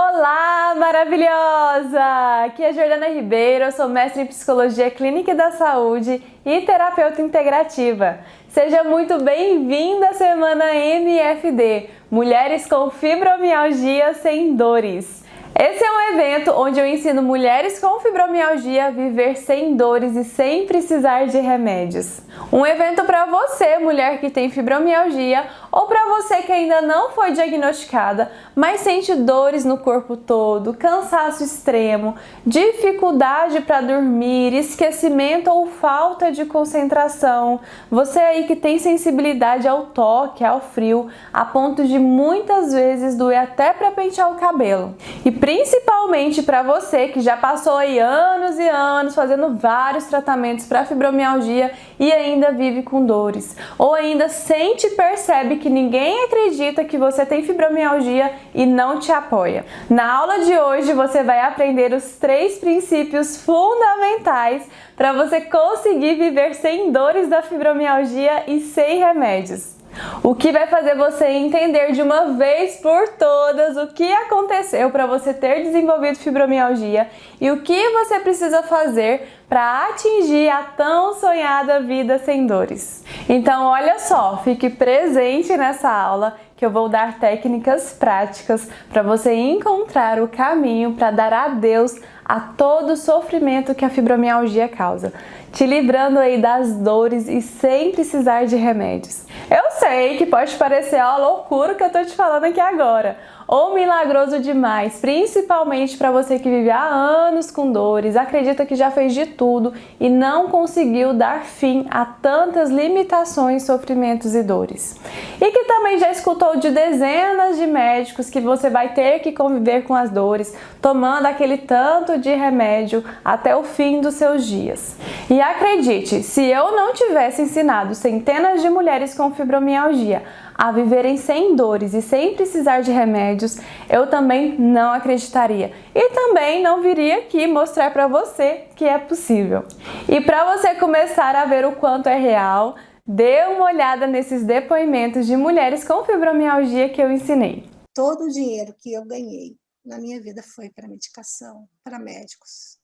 Olá, maravilhosa! Aqui é Jordana Ribeiro, eu sou mestre em Psicologia Clínica e da Saúde e terapeuta integrativa. Seja muito bem-vinda à Semana MFD, Mulheres com Fibromialgia Sem Dores. Esse é um evento onde eu ensino mulheres com fibromialgia a viver sem dores e sem precisar de remédios. Um evento para você, mulher que tem fibromialgia, ou para você que ainda não foi diagnosticada, mas sente dores no corpo todo, cansaço extremo, dificuldade para dormir, esquecimento ou falta de concentração. Você aí que tem sensibilidade ao toque, ao frio, a ponto de muitas vezes doer até para pentear o cabelo. E principalmente para você que já passou aí anos e anos fazendo vários tratamentos para fibromialgia e ainda vive com dores, ou ainda sente e percebe que ninguém acredita que você tem fibromialgia e não te apoia. Na aula de hoje você vai aprender os 3 princípios fundamentais para você conseguir viver sem dores da fibromialgia e sem remédios. O que vai fazer você entender de uma vez por todas o que aconteceu para você ter desenvolvido fibromialgia e o que você precisa fazer para atingir a tão sonhada vida sem dores. Então, olha só, fique presente nessa aula que eu vou dar técnicas práticas para você encontrar o caminho para dar adeus a todo o sofrimento que a fibromialgia causa, te livrando aí das dores e sem precisar de remédios. Eu sei que pode parecer uma loucura o que eu tô te falando aqui agora, ou milagroso demais, principalmente para você que vive há anos com dores, acredita que já fez de tudo e não conseguiu dar fim a tantas limitações, sofrimentos e dores. E que também já escutou de dezenas de médicos que você vai ter que conviver com as dores, tomando aquele tanto de remédio até o fim dos seus dias. E acredite, se eu não tivesse ensinado centenas de mulheres com fibromialgia a viverem sem dores e sem precisar de remédios, eu também não acreditaria. E também não viria aqui mostrar para você que é possível. E para você começar a ver o quanto é real, dê uma olhada nesses depoimentos de mulheres com fibromialgia que eu ensinei. Todo o dinheiro que eu ganhei na minha vida foi para medicação, para médicos.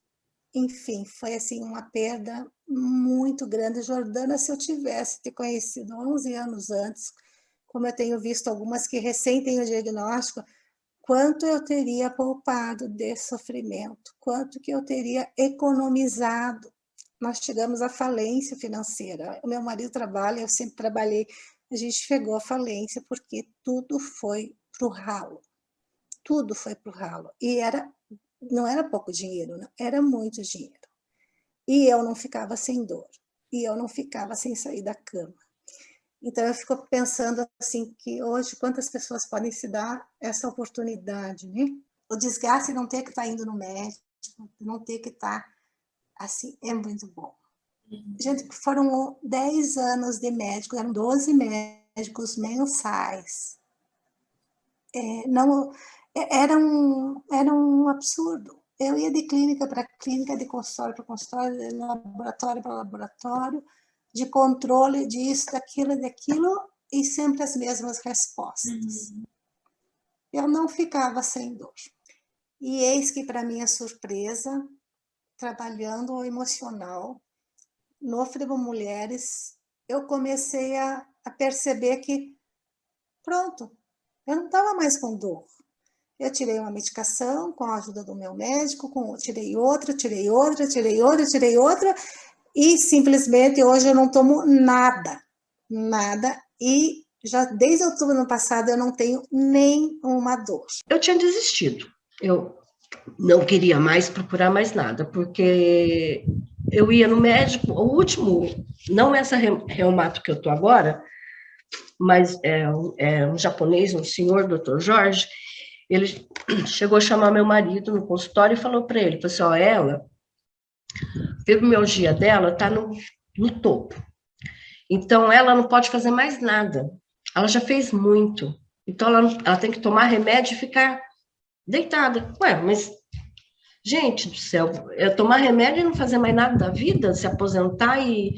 Enfim, foi assim uma perda muito grande. Jordana, se eu tivesse te conhecido 11 anos antes, como eu tenho visto algumas que recém têm o diagnóstico, quanto eu teria poupado de sofrimento, quanto que eu teria economizado. Nós chegamos à falência financeira. O meu marido trabalha, eu sempre trabalhei, a gente chegou à falência porque tudo foi para o ralo. Tudo foi para o ralo. E não era pouco dinheiro, não, era muito dinheiro. E eu não ficava sem dor. E eu não ficava sem sair da cama. Então, eu fico pensando assim, que hoje quantas pessoas podem se dar essa oportunidade, né? O desgaste de não ter que estar indo no médico, não ter que estar assim, é muito bom. Gente, foram 10 anos de médico, eram 12 médicos mensais. Era um absurdo. Eu ia de clínica para clínica, de consultório para consultório, de laboratório para laboratório, de controle disso, daquilo, e sempre as mesmas respostas. Eu não ficava sem dor. E eis que, para minha surpresa, trabalhando o emocional, no Fribo Mulheres, eu comecei a perceber que, pronto, eu não estava mais com dor. Eu tirei uma medicação com a ajuda do meu médico, tirei outra, e simplesmente hoje eu não tomo nada, e já desde outubro do ano passado eu não tenho nenhuma dor. Eu tinha desistido, eu não queria mais procurar mais nada, porque eu ia no médico, o último, não essa reumato que eu estou agora, mas é um japonês, um senhor, Dr. Jorge, ele chegou a chamar meu marido no consultório e falou para ele, assim, ó, ela, a fibromialgia dela está no topo, então ela não pode fazer mais nada, ela já fez muito, então ela tem que tomar remédio e ficar deitada. Ué, mas, gente do céu, tomar remédio e não fazer mais nada da vida, se aposentar e...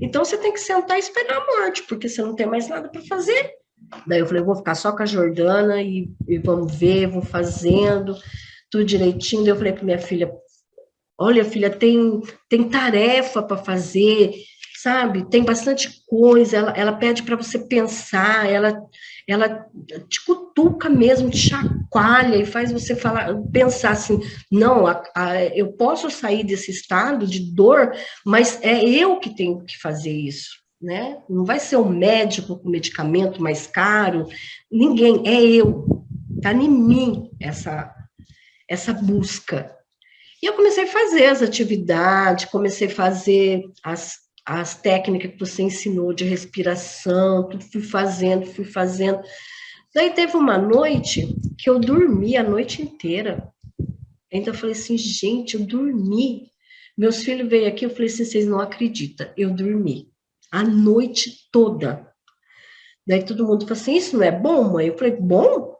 Então você tem que sentar e esperar a morte, porque você não tem mais nada para fazer. Daí eu falei, vou ficar só com a Jordana e vamos ver, vou fazendo tudo direitinho. Daí eu falei para minha filha, olha, filha, tem tarefa para fazer, sabe? Tem bastante coisa. Ela pede para você pensar, ela te cutuca mesmo, te chacoalha e faz você pensar assim, não, eu posso sair desse estado de dor, mas é eu que tenho que fazer isso, né? Não vai ser o médico com medicamento mais caro, ninguém, é eu. Tá em mim essa busca. E eu comecei a fazer as atividades, comecei a fazer as técnicas que você ensinou de respiração, tudo fui fazendo. Daí teve uma noite que eu dormi a noite inteira. Então eu falei assim, gente, eu dormi. Meus filhos veio aqui, eu falei assim, vocês não acreditam, eu dormi a noite toda. Daí todo mundo falou assim, isso não é bom, mãe? Eu falei, bom?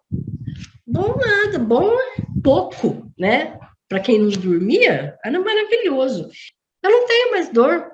Bom nada, bom é pouco, né? Para quem não dormia, era maravilhoso. Eu não tenho mais dor.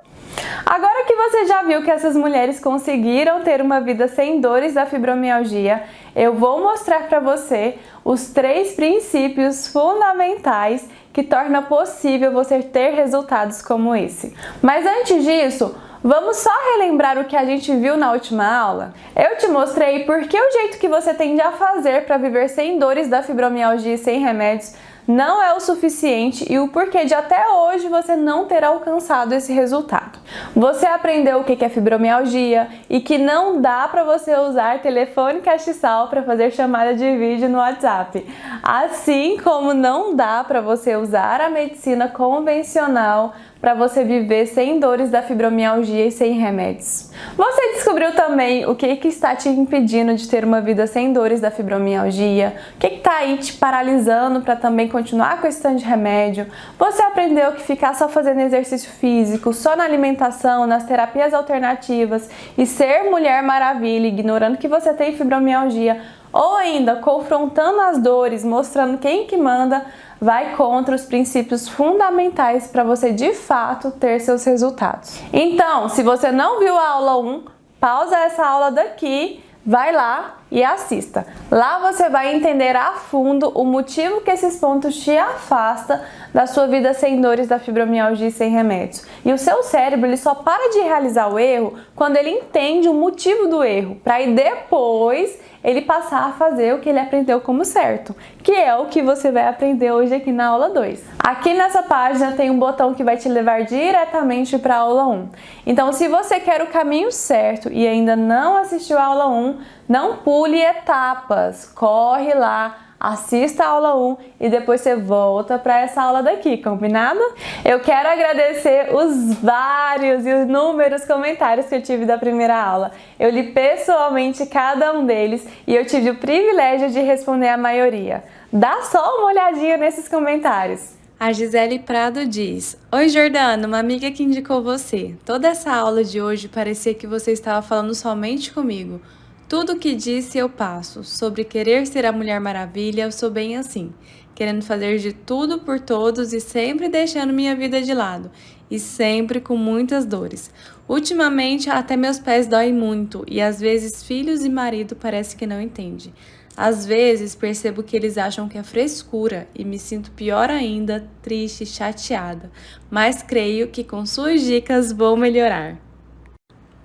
Agora que você já viu que essas mulheres conseguiram ter uma vida sem dores da fibromialgia, eu vou mostrar para você os 3 princípios fundamentais que tornam possível você ter resultados como esse. Mas antes disso, vamos só relembrar o que a gente viu na última aula? Eu te mostrei porque o jeito que você tende a fazer para viver sem dores da fibromialgia e sem remédios não é o suficiente e o porquê de até hoje você não ter alcançado esse resultado. Você aprendeu o que é fibromialgia e que não dá para você usar telefone castiçal para fazer chamada de vídeo no WhatsApp. Assim como não dá para você usar a medicina convencional para você viver sem dores da fibromialgia e sem remédios. Você descobriu também o que está te impedindo de ter uma vida sem dores da fibromialgia, o que está aí te paralisando para também continuar com esse tanto de remédio. Você aprendeu que ficar só fazendo exercício físico, só na alimentação, nas terapias alternativas e ser Mulher Maravilha, ignorando que você tem fibromialgia, ou ainda confrontando as dores, mostrando quem que manda, vai contra os princípios fundamentais para você de fato ter seus resultados. Então, se você não viu a aula 1, pausa essa aula daqui, vai lá e assista. Lá você vai entender a fundo o motivo que esses pontos te afastam da sua vida sem dores da fibromialgia e sem remédios. E o seu cérebro ele só para de realizar o erro quando ele entende o motivo do erro, para aí depois ele passar a fazer o que ele aprendeu como certo, que é o que você vai aprender hoje aqui na aula 2. Aqui nessa página tem um botão que vai te levar diretamente para a aula 1. Então, se você quer o caminho certo e ainda não assistiu a aula 1, não pule etapas, corre lá, assista a aula 1 e depois você volta para essa aula daqui, combinado? Eu quero agradecer os vários e inúmeros comentários que eu tive da primeira aula. Eu li pessoalmente cada um deles e eu tive o privilégio de responder a maioria. Dá só uma olhadinha nesses comentários. A Gisele Prado diz: Oi Jordana, uma amiga que indicou você. Toda essa aula de hoje parecia que você estava falando somente comigo. Tudo o que disse eu passo. Sobre querer ser a Mulher Maravilha, eu sou bem assim. Querendo fazer de tudo por todos e sempre deixando minha vida de lado. E sempre com muitas dores. Ultimamente, até meus pés doem muito. E às vezes filhos e marido parece que não entendem. Às vezes percebo que eles acham que é frescura. E me sinto pior ainda, triste, chateada. Mas creio que com suas dicas vou melhorar.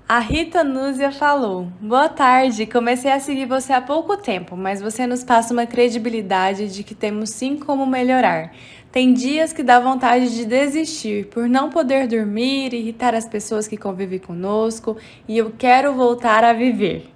A Rita Núzia falou: Boa tarde, comecei a seguir você há pouco tempo, mas você nos passa uma credibilidade de que temos sim como melhorar. Tem dias que dá vontade de desistir por não poder dormir, irritar as pessoas que convivem conosco e eu quero voltar a viver.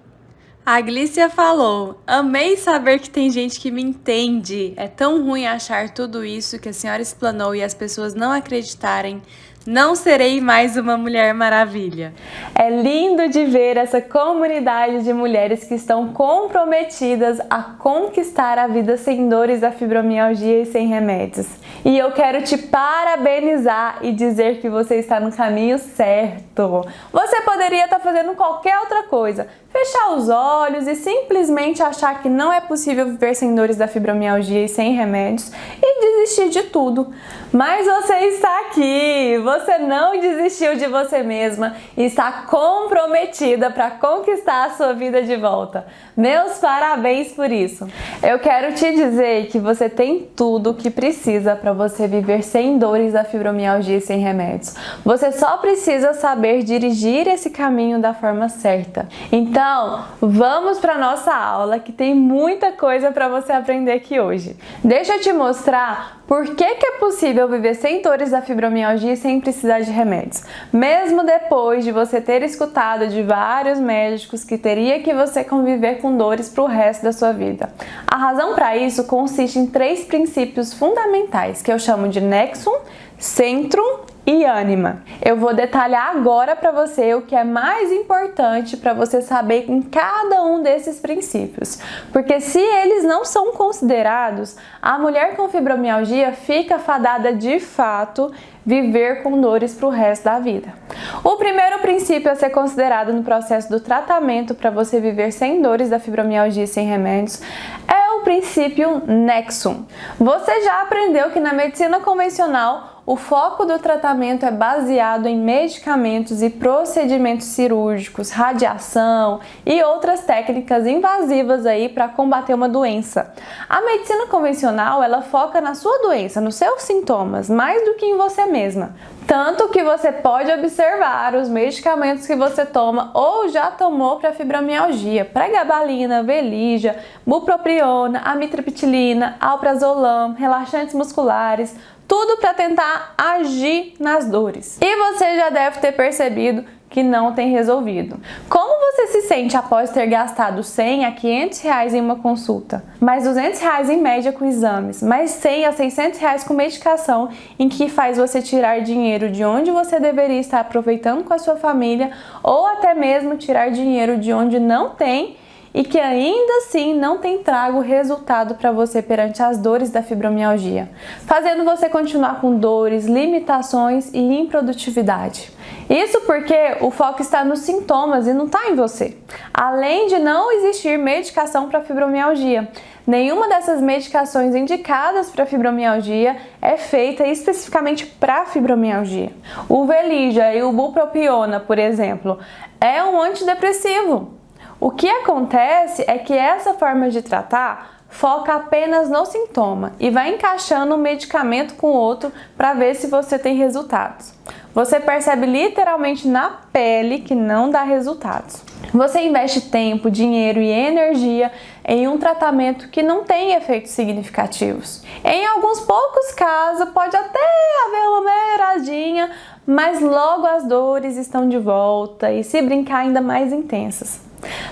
A Glícia falou: Amei saber que tem gente que me entende. É tão ruim achar tudo isso que a senhora explanou e as pessoas não acreditarem. Não serei mais uma Mulher Maravilha. É lindo de ver essa comunidade de mulheres que estão comprometidas a conquistar a vida sem dores da fibromialgia e sem remédios. E eu quero te parabenizar e dizer que você está no caminho certo. Você poderia estar fazendo qualquer outra coisa, fechar os olhos e simplesmente achar que não é possível viver sem dores da fibromialgia e sem remédios e desistir de tudo. Mas você está aqui, você não desistiu de você mesma e está comprometida para conquistar a sua vida de volta. Meus parabéns por isso! Eu quero te dizer que você tem tudo o que precisa para você viver sem dores da fibromialgia e sem remédios. Você só precisa saber dirigir esse caminho da forma certa. Então, vamos para nossa aula que tem muita coisa para você aprender aqui hoje. Deixa eu te mostrar por que é possível viver sem dores da fibromialgia e sem precisar de remédios, mesmo depois de você ter escutado de vários médicos que teria que você conviver com dores para o resto da sua vida. A razão para isso consiste em 3 princípios fundamentais que eu chamo de Nexum, Centrum e Anima. Eu vou detalhar agora para você o que é mais importante para você saber em cada um desses princípios, porque se eles não são considerados, a mulher com fibromialgia fica fadada de fato viver com dores para o resto da vida. O primeiro princípio a ser considerado no processo do tratamento para você viver sem dores da fibromialgia e sem remédios é o princípio Nexum. Você já aprendeu que na medicina convencional o foco do tratamento é baseado em medicamentos e procedimentos cirúrgicos, radiação e outras técnicas invasivas aí para combater uma doença. A medicina convencional, ela foca na sua doença, nos seus sintomas, mais do que em você mesma. Tanto que você pode observar os medicamentos que você toma ou já tomou para fibromialgia: pregabalina, Velija, bupropiona, amitriptilina, alprazolam, relaxantes musculares, tudo para tentar agir nas dores. E você já deve ter percebido que não tem resolvido. Como você se sente após ter gastado 100 a 500 reais em uma consulta, mais 200 reais em média com exames, mais 100 a 600 reais com medicação, em que faz você tirar dinheiro de onde você deveria estar aproveitando com a sua família, ou até mesmo tirar dinheiro de onde não tem, e que ainda assim não tem trago resultado para você perante as dores da fibromialgia, fazendo você continuar com dores, limitações e improdutividade. Isso porque o foco está nos sintomas e não está em você. Além de não existir medicação para fibromialgia, nenhuma dessas medicações indicadas para fibromialgia é feita especificamente para fibromialgia. O Velija e o bupropiona, por exemplo, é um antidepressivo. O que acontece é que essa forma de tratar foca apenas no sintoma e vai encaixando um medicamento com o outro para ver se você tem resultados. Você percebe literalmente na pele que não dá resultados. Você investe tempo, dinheiro e energia em um tratamento que não tem efeitos significativos. Em alguns poucos casos pode até haver uma melhoradinha, mas logo as dores estão de volta e, se brincar, ainda mais intensas.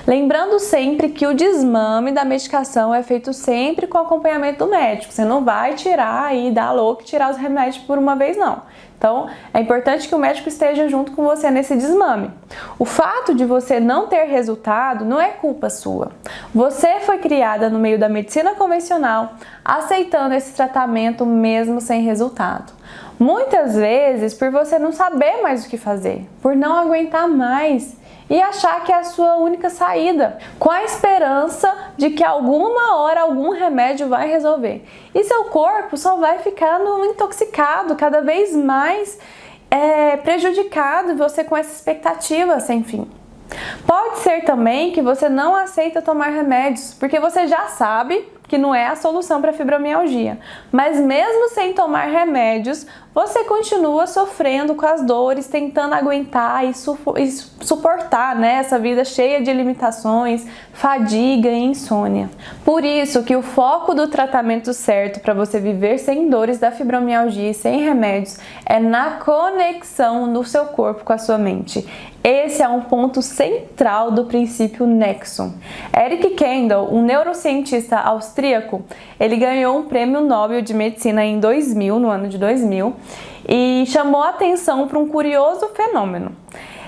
Lembrando sempre que o desmame da medicação é feito sempre com acompanhamento do médico. Você não vai tirar e dar louco e tirar os remédios por uma vez, não. Então, é importante que o médico esteja junto com você nesse desmame. O fato de você não ter resultado não é culpa sua. Você foi criada no meio da medicina convencional, aceitando esse tratamento mesmo sem resultado. Muitas vezes por você não saber mais o que fazer, por não aguentar mais e achar que é a sua única saída, com a esperança de que alguma hora algum remédio vai resolver. E seu corpo só vai ficando intoxicado, cada vez mais prejudicado, você com essa expectativa sem fim. Pode ser também que você não aceita tomar remédios, porque você já sabe que não é a solução para a fibromialgia. Mas mesmo sem tomar remédios, você continua sofrendo com as dores, tentando aguentar e suportar, né, essa vida cheia de limitações, fadiga e insônia. Por isso que o foco do tratamento certo para você viver sem dores da fibromialgia e sem remédios é na conexão do seu corpo com a sua mente. Esse é um ponto central do princípio Nexum. Eric Kandel, um neurocientista austríaco, ele ganhou um prêmio Nobel de Medicina em 2000, no ano de 2000, e chamou a atenção para um curioso fenômeno.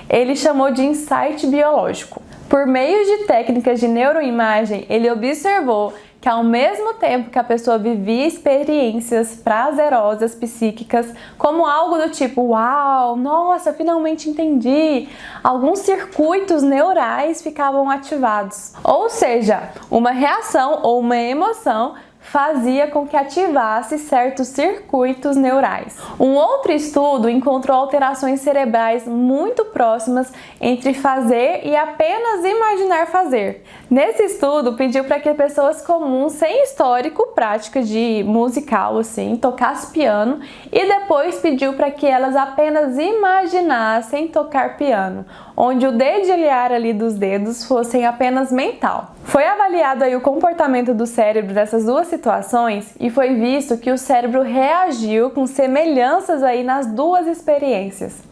Ele chamou de insight biológico. Por meio de técnicas de neuroimagem, ele observou que ao mesmo tempo que a pessoa vivia experiências prazerosas psíquicas, como algo do tipo, uau, nossa, finalmente entendi, alguns circuitos neurais ficavam ativados. Ou seja, uma reação ou uma emoção fazia com que ativasse certos circuitos neurais. Um outro estudo encontrou alterações cerebrais muito próximas entre fazer e apenas imaginar fazer. Nesse estudo, pediu para que pessoas comuns sem histórico prática de musical, assim, tocassem piano, e depois pediu para que elas apenas imaginassem tocar piano, onde o dedilhar ali dos dedos fosse apenas mental. Foi avaliado aí o comportamento do cérebro dessas duas situações e foi visto que o cérebro reagiu com semelhanças aí nas duas experiências.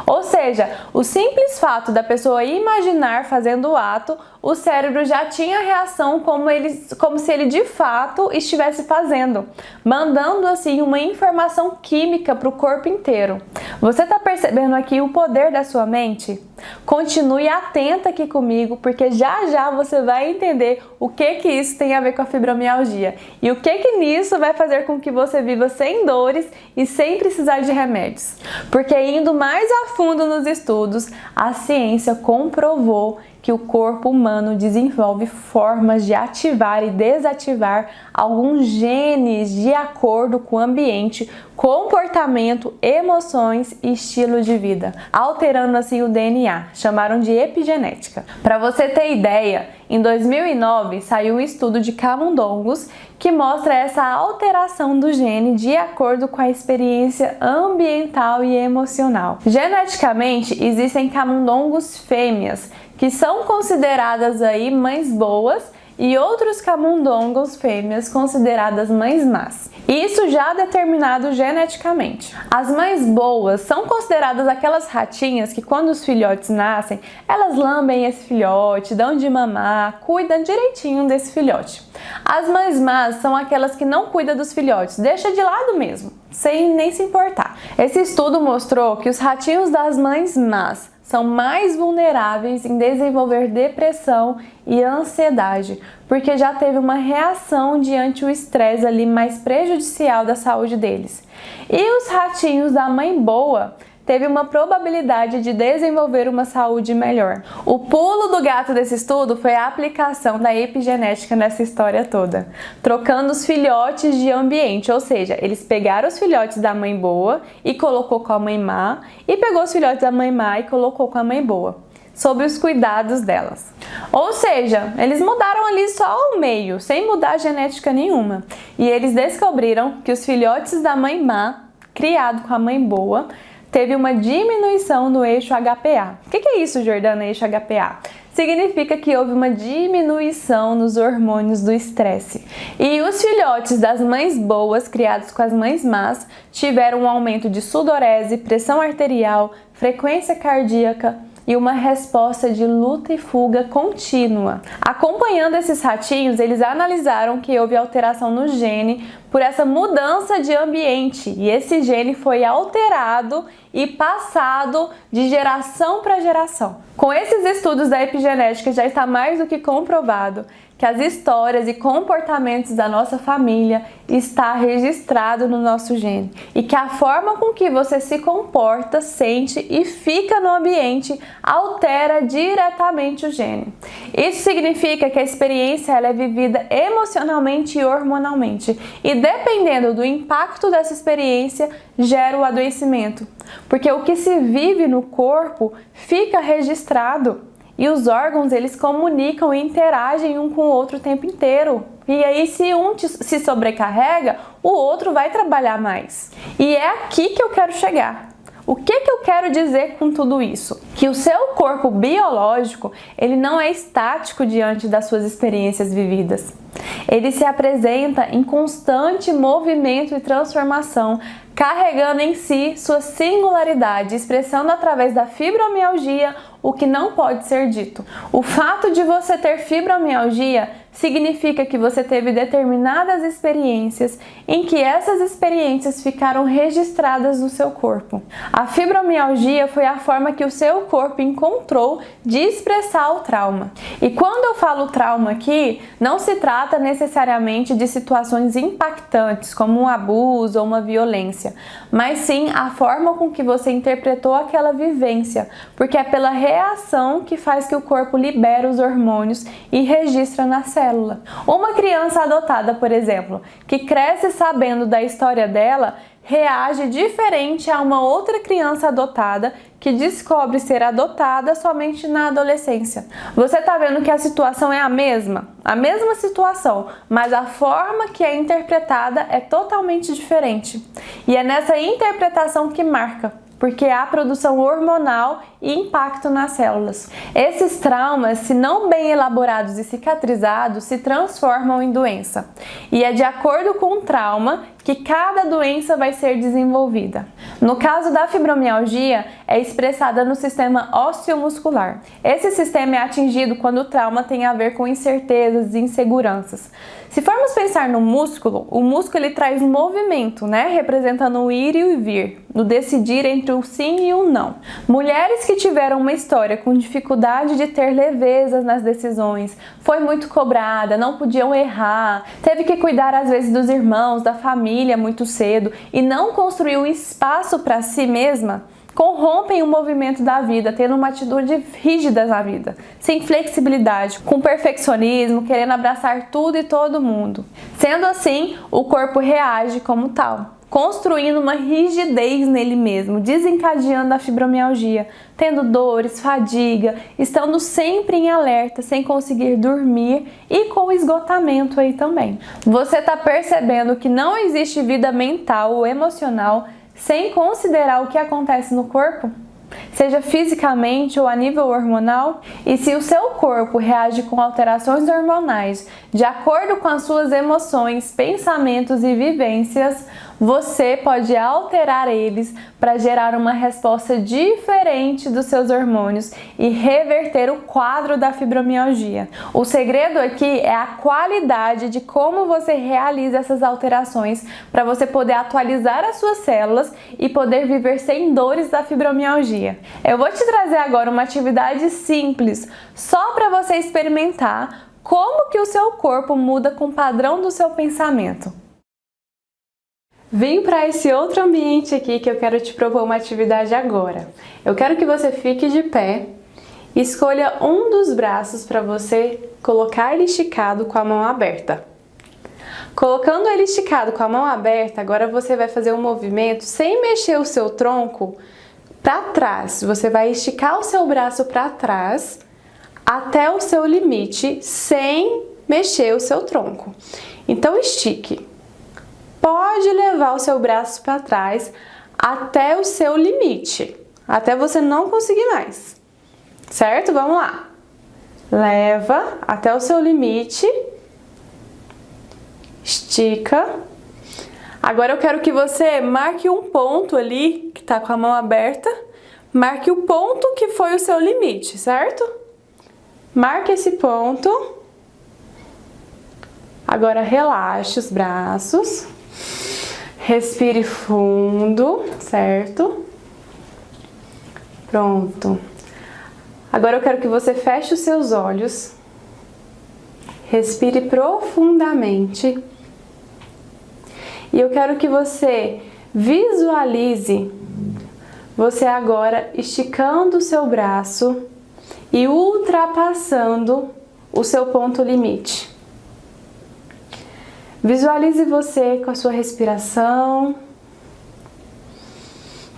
Ou seja, o simples fato da pessoa imaginar fazendo o ato, o cérebro já tinha a reação como se ele de fato estivesse fazendo, mandando assim uma informação química para o corpo inteiro. Você está percebendo aqui o poder da sua mente? Continue atenta aqui comigo, porque já já você vai entender o que isso tem a ver com a fibromialgia e o que nisso vai fazer com que você viva sem dores e sem precisar de remédios. Porque indo mais a fundo nos estudos, a ciência comprovou que o corpo humano desenvolve formas de ativar e desativar alguns genes de acordo com o ambiente, comportamento, emoções e estilo de vida, alterando assim o DNA, chamaram de epigenética. Para você ter ideia, em 2009 saiu um estudo de camundongos que mostra essa alteração do gene de acordo com a experiência ambiental e emocional. Geneticamente, existem camundongos fêmeas, que são consideradas aí mães boas, e outros camundongos fêmeas consideradas mães más. Isso já determinado geneticamente. As mães boas são consideradas aquelas ratinhas que quando os filhotes nascem, elas lambem esse filhote, dão de mamar, cuidam direitinho desse filhote. As mães más são aquelas que não cuidam dos filhotes, deixa de lado mesmo, sem nem se importar. Esse estudo mostrou que os ratinhos das mães más são mais vulneráveis em desenvolver depressão e ansiedade, porque já teve uma reação diante o estresse ali mais prejudicial da saúde deles. E os ratinhos da mãe boa teve uma probabilidade de desenvolver uma saúde melhor. O pulo do gato desse estudo foi a aplicação da epigenética nessa história toda, trocando os filhotes de ambiente, ou seja, eles pegaram os filhotes da mãe boa e colocou com a mãe má, e pegou os filhotes da mãe má e colocou com a mãe boa, sob os cuidados delas. Ou seja, eles mudaram ali só o meio, sem mudar a genética nenhuma, e eles descobriram que os filhotes da mãe má, criados com a mãe boa, teve uma diminuição no eixo HPA. O que é isso, Jordana, eixo HPA? Significa que houve uma diminuição nos hormônios do estresse. E os filhotes das mães boas, criados com as mães más, tiveram um aumento de sudorese, pressão arterial, frequência cardíaca e uma resposta de luta e fuga contínua. Acompanhando esses ratinhos, eles analisaram que houve alteração no gene por essa mudança de ambiente, e esse gene foi alterado e passado de geração para geração. Com esses estudos da epigenética já está mais do que comprovado que as histórias e comportamentos da nossa família está registrado no nosso gene e que a forma com que você se comporta, sente e fica no ambiente altera diretamente o gene. Isso significa que a experiência ela é vivida emocionalmente e hormonalmente, e dependendo do impacto dessa experiência gera o adoecimento, porque o que se vive no corpo fica registrado. E os órgãos, eles comunicam e interagem um com o outro o tempo inteiro. E aí, se um se sobrecarrega, o outro vai trabalhar mais. E é aqui que eu quero chegar. O que eu quero dizer com tudo isso? Que o seu corpo biológico, ele não é estático diante das suas experiências vividas. Ele se apresenta em constante movimento e transformação, carregando em si sua singularidade, expressando através da fibromialgia o que não pode ser dito. O fato de você ter fibromialgia significa que você teve determinadas experiências em que essas experiências ficaram registradas no seu corpo. A fibromialgia foi a forma que o seu corpo encontrou de expressar o trauma. E quando eu falo trauma aqui, não se trata necessariamente de situações impactantes, como um abuso ou uma violência, mas sim a forma com que você interpretou aquela vivência, porque é pela reação que faz que o corpo libere os hormônios e registra na célula. Uma criança adotada, por exemplo, que cresce sabendo da história dela, reage diferente a uma outra criança adotada que descobre ser adotada somente na adolescência. Você tá vendo que a situação é a mesma situação, mas a forma que é interpretada é totalmente diferente. E é nessa interpretação que marca, porque há produção hormonal e impacto nas células. Esses traumas, se não bem elaborados e cicatrizados, se transformam em doença. E é de acordo com o trauma que cada doença vai ser desenvolvida. No caso da fibromialgia, é expressada no sistema osteomuscular. Esse sistema é atingido quando o trauma tem a ver com incertezas e inseguranças. Se formos pensar no músculo, o músculo ele traz movimento, representando o ir e o vir, no decidir entre o sim e o não. Mulheres que tiveram uma história com dificuldade de ter levezas nas decisões, foi muito cobrada, não podiam errar, teve que cuidar às vezes dos irmãos, da família muito cedo e não construiu espaço para si mesma, corrompem o movimento da vida, tendo uma atitude rígida na vida, sem flexibilidade, com perfeccionismo, querendo abraçar tudo e todo mundo. Sendo assim, o corpo reage como tal, construindo uma rigidez nele mesmo, desencadeando a fibromialgia, tendo dores, fadiga, estando sempre em alerta, sem conseguir dormir e com esgotamento aí também. Você está percebendo que não existe vida mental ou emocional sem considerar o que acontece no corpo? Seja fisicamente ou a nível hormonal? E se o seu corpo reage com alterações hormonais de acordo com as suas emoções, pensamentos e vivências, você pode alterar eles para gerar uma resposta diferente dos seus hormônios e reverter o quadro da fibromialgia. O segredo aqui é a qualidade de como você realiza essas alterações para você poder atualizar as suas células e poder viver sem dores da fibromialgia. Eu vou te trazer agora uma atividade simples, só para você experimentar como que o seu corpo muda com o padrão do seu pensamento. Vim para esse outro ambiente aqui que eu quero te propor uma atividade agora. Eu quero que você fique de pé, escolha um dos braços para você colocar ele esticado com a mão aberta. Colocando ele esticado com a mão aberta, agora você vai fazer um movimento sem mexer o seu tronco para trás. Você vai esticar o seu braço para trás até o seu limite, sem mexer o seu tronco. Então estique. Pode levar o seu braço para trás até o seu limite, até você não conseguir mais, certo? Vamos lá. Leva até o seu limite, estica. Agora eu quero que você marque um ponto ali, que tá com a mão aberta, marque o ponto que foi o seu limite, certo? Marque esse ponto. Agora relaxe os braços. Respire fundo, certo? Pronto. Agora eu quero que você feche os seus olhos. Respire profundamente. E eu quero que você visualize você agora esticando o seu braço e ultrapassando o seu ponto limite. Visualize você com a sua respiração,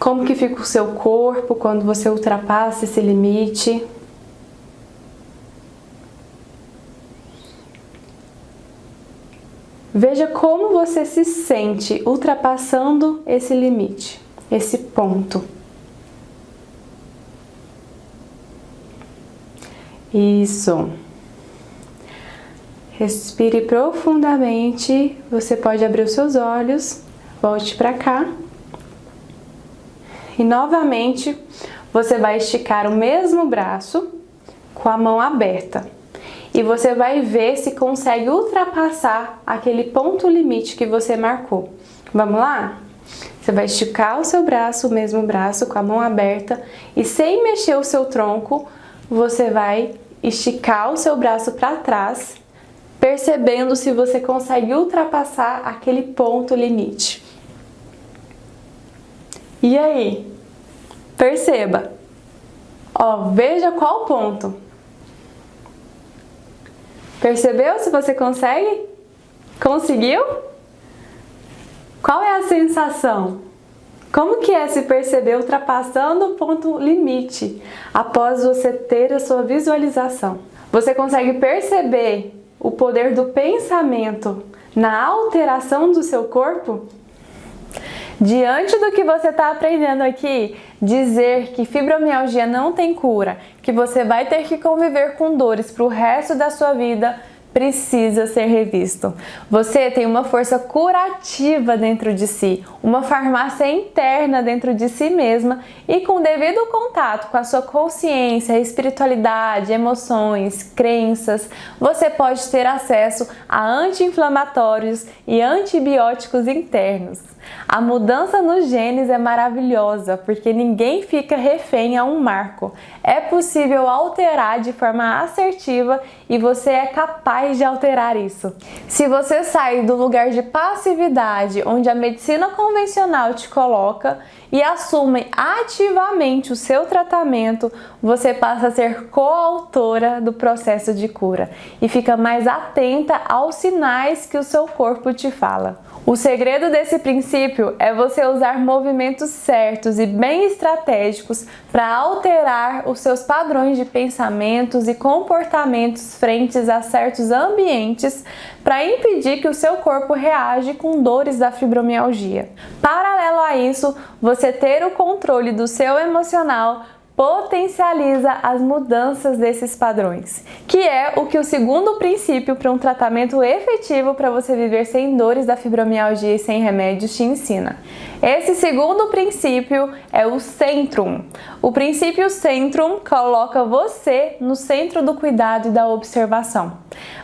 como que fica o seu corpo quando você ultrapassa esse limite. Veja como você se sente ultrapassando esse limite, esse ponto. Isso. Respire profundamente. Você pode abrir os seus olhos. Volte para cá. E novamente, você vai esticar o mesmo braço com a mão aberta. E você vai ver se consegue ultrapassar aquele ponto limite que você marcou. Vamos lá? Você vai esticar o seu braço, o mesmo braço, com a mão aberta. E sem mexer o seu tronco, você vai esticar o seu braço para trás, percebendo se você consegue ultrapassar aquele ponto limite. E aí? Perceba! Ó, veja qual ponto. Percebeu se você consegue? Conseguiu? Qual é a sensação? Como que é se perceber ultrapassando o ponto limite após você ter a sua visualização? Você consegue perceber o poder do pensamento na alteração do seu corpo? Diante do que você está aprendendo aqui, dizer que fibromialgia não tem cura, que você vai ter que conviver com dores para o resto da sua vida, precisa ser revisto. Você tem uma força curativa dentro de si, uma farmácia interna dentro de si mesma e com devido contato com a sua consciência, espiritualidade, emoções, crenças, você pode ter acesso a anti-inflamatórios e antibióticos internos. A mudança nos genes é maravilhosa porque ninguém fica refém a um marco. É possível alterar de forma assertiva e você é capaz de alterar isso. Se você sair do lugar de passividade onde a medicina convencional te coloca e assume ativamente o seu tratamento, você passa a ser coautora do processo de cura e fica mais atenta aos sinais que o seu corpo te fala. O segredo desse princípio é você usar movimentos certos e bem estratégicos para alterar os seus padrões de pensamentos e comportamentos frente a certos ambientes para impedir que o seu corpo reaja com dores da fibromialgia. Paralelo a isso, você ter o controle do seu emocional potencializa as mudanças desses padrões, que é o que o segundo princípio para um tratamento efetivo para você viver sem dores da fibromialgia e sem remédios te ensina. Esse segundo princípio é o Centrum. O princípio Centrum coloca você no centro do cuidado e da observação.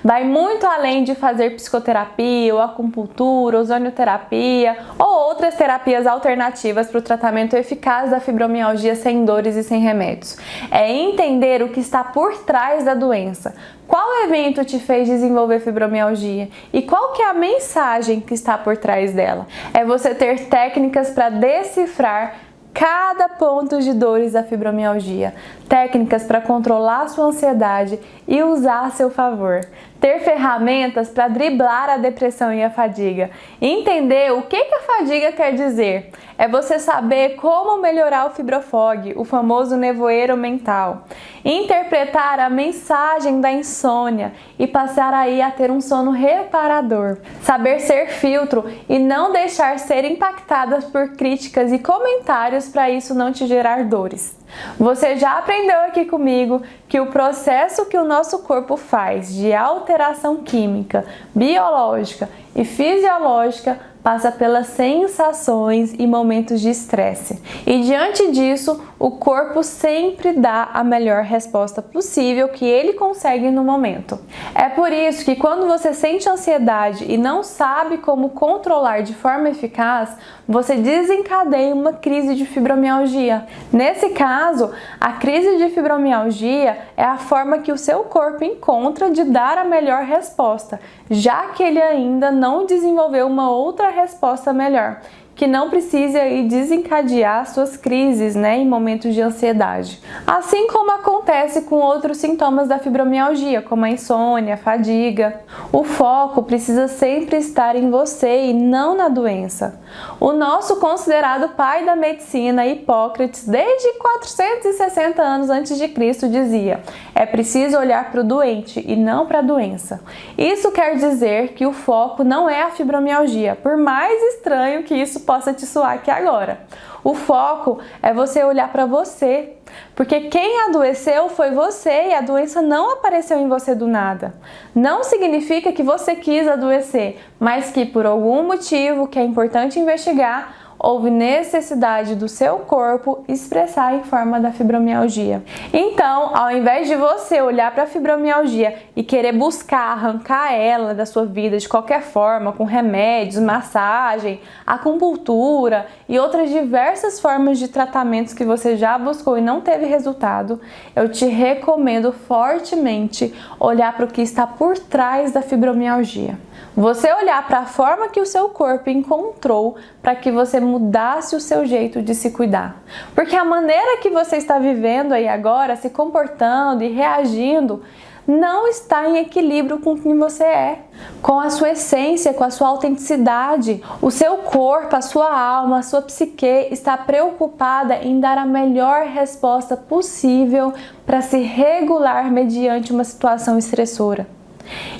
Vai muito além de fazer psicoterapia, ou acupuntura, ozonioterapia ou outras terapias alternativas para o tratamento eficaz da fibromialgia sem dores e sem remédios. É entender o que está por trás da doença. Qual evento te fez desenvolver fibromialgia e qual que é a mensagem que está por trás dela? É você ter técnicas para decifrar cada ponto de dores da fibromialgia, técnicas para controlar a sua ansiedade e usar a seu favor, ter ferramentas para driblar a depressão e a fadiga, entender o que a fadiga quer dizer, é você saber como melhorar o fibrofog, o famoso nevoeiro mental, interpretar a mensagem da insônia e passar aí a ter um sono reparador, saber ser filtro e não deixar ser impactadas por críticas e comentários para isso não te gerar dores. Você já aprendeu aqui comigo que o processo que o nosso corpo faz de alteração química, biológica e fisiológica passa pelas sensações e momentos de estresse. E diante disso, o corpo sempre dá a melhor resposta possível que ele consegue no momento. É por isso que quando você sente ansiedade e não sabe como controlar de forma eficaz, você desencadeia uma crise de fibromialgia. Nesse caso, a crise de fibromialgia é a forma que o seu corpo encontra de dar a melhor resposta, já que ele ainda não desenvolveu uma outra resposta melhor, que não precise aí desencadear suas crises, em momentos de ansiedade. Assim como acontece com outros sintomas da fibromialgia, como a insônia, a fadiga. O foco precisa sempre estar em você e não na doença. O nosso considerado pai da medicina, Hipócrates, desde 460 anos antes de Cristo, dizia: é preciso olhar para o doente e não para a doença. Isso quer dizer que o foco não é a fibromialgia, por mais estranho que isso possa te soar aqui agora. O foco é você olhar para você, porque quem adoeceu foi você e a doença não apareceu em você do nada. Não significa que você quis adoecer, mas que por algum motivo que é importante investigar, houve necessidade do seu corpo expressar em forma da fibromialgia. Então, ao invés de você olhar para a fibromialgia e querer buscar arrancar ela da sua vida de qualquer forma, com remédios, massagem, acupuntura e outras diversas formas de tratamentos que você já buscou e não teve resultado, eu te recomendo fortemente olhar para o que está por trás da fibromialgia. Você olhar para a forma que o seu corpo encontrou para que você mudasse o seu jeito de se cuidar. Porque a maneira que você está vivendo aí agora, se comportando e reagindo, não está em equilíbrio com quem você é, com a sua essência, com a sua autenticidade. O seu corpo, a sua alma, a sua psique está preocupada em dar a melhor resposta possível para se regular mediante uma situação estressora.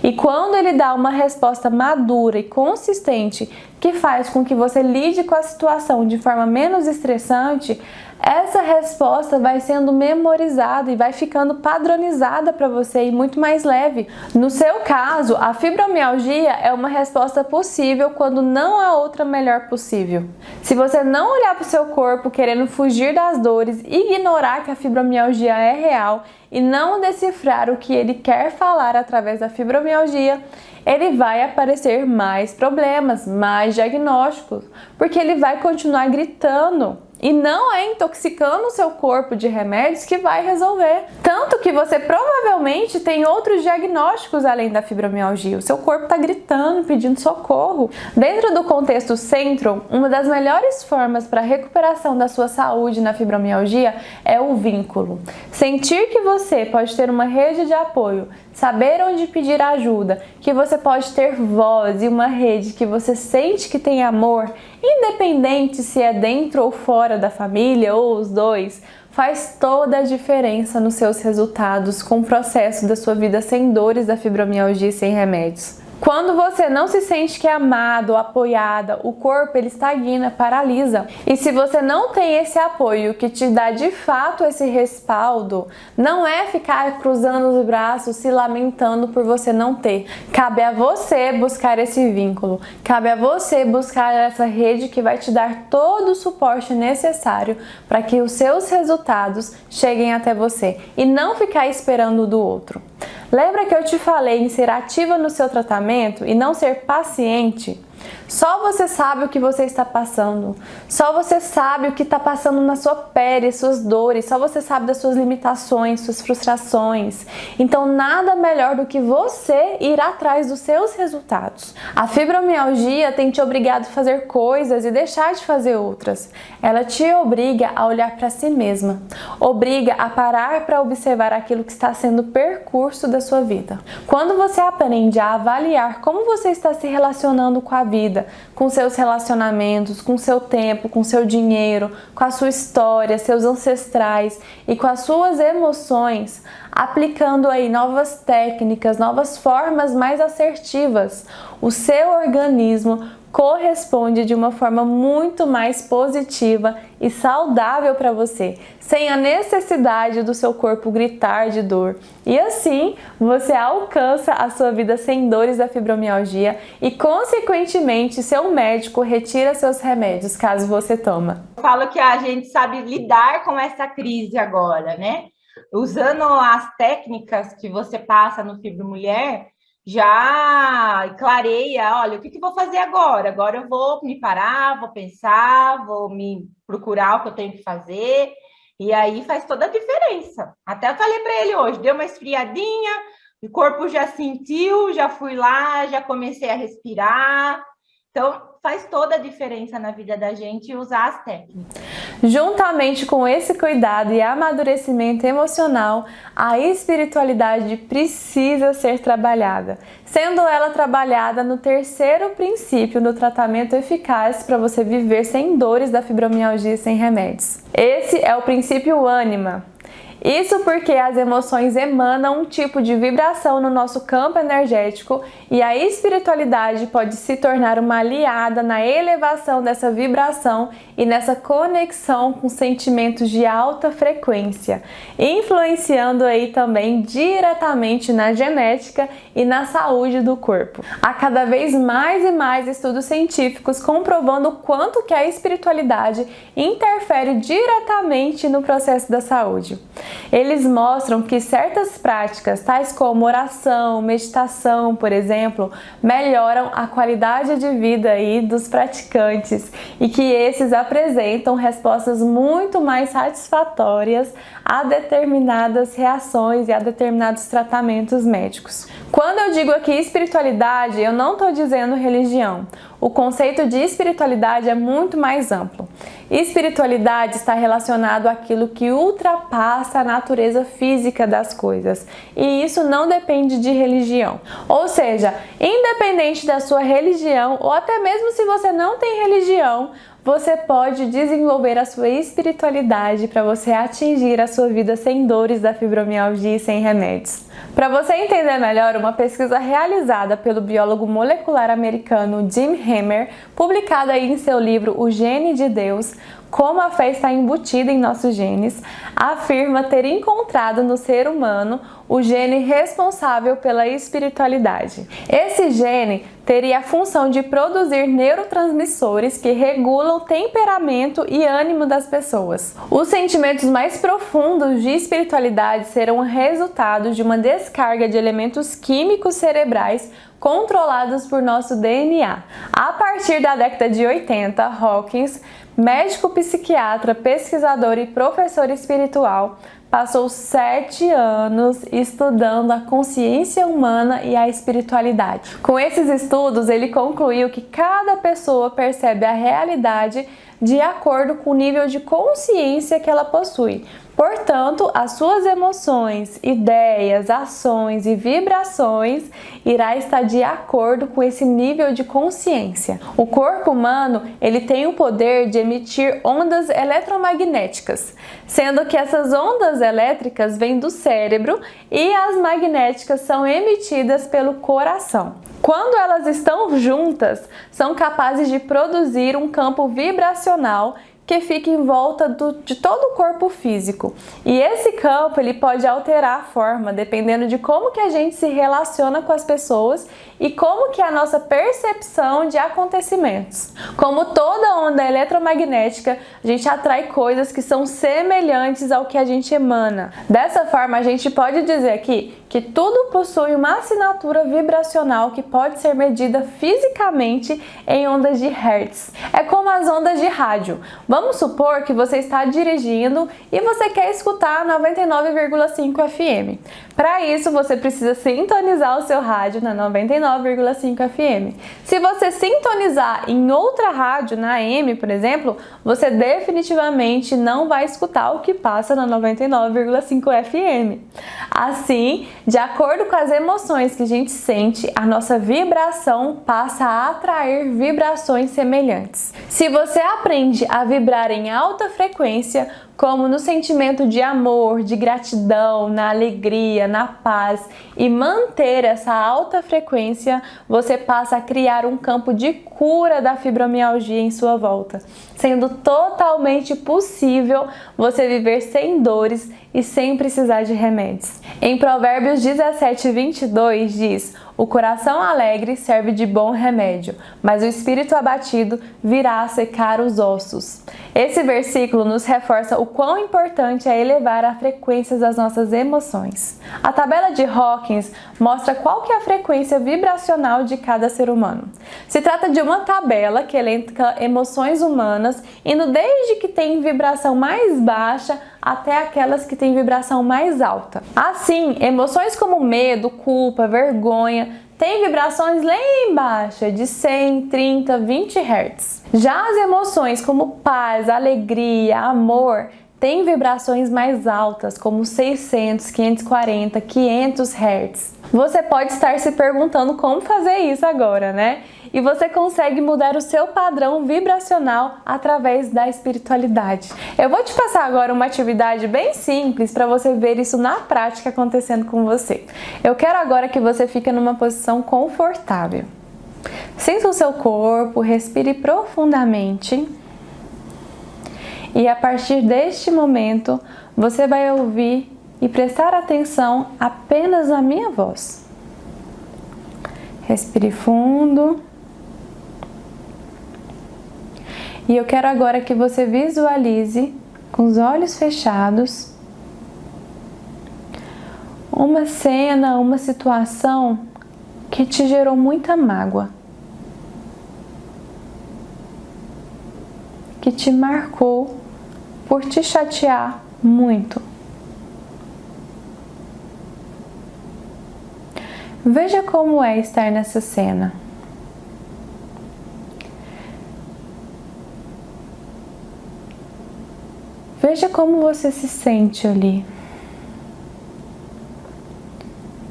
E quando ele dá uma resposta madura e consistente que faz com que você lide com a situação de forma menos estressante, essa resposta vai sendo memorizada e vai ficando padronizada para você e muito mais leve. No seu caso, a fibromialgia é uma resposta possível quando não há outra melhor possível. Se você não olhar para o seu corpo querendo fugir das dores, ignorar que a fibromialgia é real e não decifrar o que ele quer falar através da fibromialgia, ele vai aparecer mais problemas, mais diagnósticos, porque ele vai continuar gritando. E não é intoxicando o seu corpo de remédios que vai resolver. Tanto que você provavelmente tem outros diagnósticos além da fibromialgia. O seu corpo está gritando, pedindo socorro. Dentro do contexto Centrum, uma das melhores formas para a recuperação da sua saúde na fibromialgia é o vínculo. Sentir que você pode ter uma rede de apoio, saber onde pedir ajuda, que você pode ter voz e uma rede que você sente que tem amor, independente se é dentro ou fora da família ou os dois, faz toda a diferença nos seus resultados com o processo da sua vida sem dores da fibromialgia e sem remédios. Quando você não se sente que é amado ou apoiada, o corpo ele estagna, paralisa. E se você não tem esse apoio que te dá de fato esse respaldo, não é ficar cruzando os braços, se lamentando por você não ter. Cabe a você buscar esse vínculo, cabe a você buscar essa rede que vai te dar todo o suporte necessário para que os seus resultados cheguem até você e não ficar esperando do outro. Lembra que eu te falei em ser ativa no seu tratamento e não ser paciente? Só você sabe o que você está passando, só você sabe o que está passando na sua pele, suas dores, só você sabe das suas limitações, suas frustrações. Então nada melhor do que você ir atrás dos seus resultados. A fibromialgia tem te obrigado a fazer coisas e deixar de fazer outras. Ela te obriga a olhar para si mesma, obriga a parar para observar aquilo que está sendo o percurso da sua vida. Quando você aprende a avaliar como você está se relacionando com a vida, com seus relacionamentos, com seu tempo, com seu dinheiro, com a sua história, seus ancestrais e com as suas emoções, aplicando aí novas técnicas, novas formas mais assertivas, o seu organismo corresponde de uma forma muito mais positiva e saudável para você, sem a necessidade do seu corpo gritar de dor. E assim, você alcança a sua vida sem dores da fibromialgia e, consequentemente, seu médico retira seus remédios, caso você toma. Eu falo que a gente sabe lidar com essa crise agora, né? Usando as técnicas que você passa no Fibromulher, já clareia, olha, o que eu vou fazer agora? Agora eu vou me parar, vou pensar, vou me procurar o que eu tenho que fazer, e aí faz toda a diferença. Até eu falei para ele hoje, deu uma esfriadinha, o corpo já sentiu, já fui lá, já comecei a respirar. Então, faz toda a diferença na vida da gente usar as técnicas. Juntamente com esse cuidado e amadurecimento emocional, a espiritualidade precisa ser trabalhada, sendo ela trabalhada no terceiro princípio do tratamento eficaz para você viver sem dores da fibromialgia e sem remédios. Esse é o princípio ânima. Isso porque as emoções emanam um tipo de vibração no nosso campo energético e a espiritualidade pode se tornar uma aliada na elevação dessa vibração e nessa conexão com sentimentos de alta frequência, influenciando aí também diretamente na genética e na saúde do corpo. Há cada vez mais e mais estudos científicos comprovando o quanto que a espiritualidade interfere diretamente no processo da saúde. Eles mostram que certas práticas, tais como oração, meditação, por exemplo, melhoram a qualidade de vida aí dos praticantes e que esses apresentam respostas muito mais satisfatórias a determinadas reações e a determinados tratamentos médicos. Quando eu digo aqui espiritualidade, eu não estou dizendo religião. O conceito de espiritualidade é muito mais amplo. Espiritualidade está relacionado àquilo que ultrapassa a natureza física das coisas, e isso não depende de religião. Ou seja, independente da sua religião, ou até mesmo se você não tem religião, você pode desenvolver a sua espiritualidade para você atingir a sua vida sem dores da fibromialgia e sem remédios. Para você entender melhor, uma pesquisa realizada pelo biólogo molecular americano Jim Hammer, publicada aí em seu livro O Gene de Deus, Como a Fé está embutida em nossos genes, afirma ter encontrado no ser humano o gene responsável pela espiritualidade. Esse gene teria a função de produzir neurotransmissores que regulam o temperamento e ânimo das pessoas. Os sentimentos mais profundos de espiritualidade serão resultado de uma descarga de elementos químicos cerebrais controlados por nosso DNA. A partir da década de 80, Hawkins, médico psiquiatra, pesquisador e professor espiritual, passou 7 anos estudando a consciência humana e a espiritualidade. Com esses estudos, ele concluiu que cada pessoa percebe a realidade de acordo com o nível de consciência que ela possui. Portanto, as suas emoções, ideias, ações e vibrações irá estar de acordo com esse nível de consciência. O corpo humano, ele tem o poder de emitir ondas eletromagnéticas, sendo que essas ondas elétricas vêm do cérebro e as magnéticas são emitidas pelo coração. Quando elas estão juntas, são capazes de produzir um campo vibracional que fica em volta de todo o corpo físico. E esse campo ele pode alterar a forma, dependendo de como que a gente se relaciona com as pessoas e como que é a nossa percepção de acontecimentos. Como toda onda eletromagnética, a gente atrai coisas que são semelhantes ao que a gente emana. Dessa forma, a gente pode dizer aqui que tudo possui uma assinatura vibracional que pode ser medida fisicamente em ondas de Hertz. É como as ondas de rádio. Vamos supor que você está dirigindo e você quer escutar 99,5 FM. Para isso, você precisa sintonizar o seu rádio na 99,5 FM. Se você sintonizar em outra rádio, na AM, por exemplo, você definitivamente não vai escutar o que passa na 99,5 FM. Assim, de acordo com as emoções que a gente sente, a nossa vibração passa a atrair vibrações semelhantes. Se você aprende a vibrar em alta frequência, como no sentimento de amor, de gratidão, na alegria, na paz, e manter essa alta frequência, você passa a criar um campo de cura da fibromialgia em sua volta, sendo totalmente possível você viver sem dores e sem precisar de remédios. Em Provérbios 17:22 diz: o coração alegre serve de bom remédio, mas o espírito abatido virá a secar os ossos. Esse versículo nos reforça o quão importante é elevar a frequência das nossas emoções. A tabela de Hawkins mostra qual que é a frequência vibracional de cada ser humano. Se trata de uma tabela que elenca emoções humanas, indo desde que tem vibração mais baixa até aquelas que têm vibração mais alta. Assim, emoções como medo, culpa, vergonha têm vibrações lá embaixo, de 100, 30, 20 Hz. Já as emoções como paz, alegria, amor, têm vibrações mais altas, como 600, 540, 500 Hz. Você pode estar se perguntando como fazer isso agora, né? E você consegue mudar o seu padrão vibracional através da espiritualidade. Eu vou te passar agora uma atividade bem simples para você ver isso na prática acontecendo com você. Eu quero agora que você fique numa posição confortável. Sinta o seu corpo, respire profundamente. E a partir deste momento, você vai ouvir e prestar atenção apenas na minha voz. Respire fundo. E eu quero agora que você visualize, com os olhos fechados, uma cena, uma situação que te gerou muita mágoa, que te marcou por te chatear muito. Veja como é estar nessa cena. Veja como você se sente ali.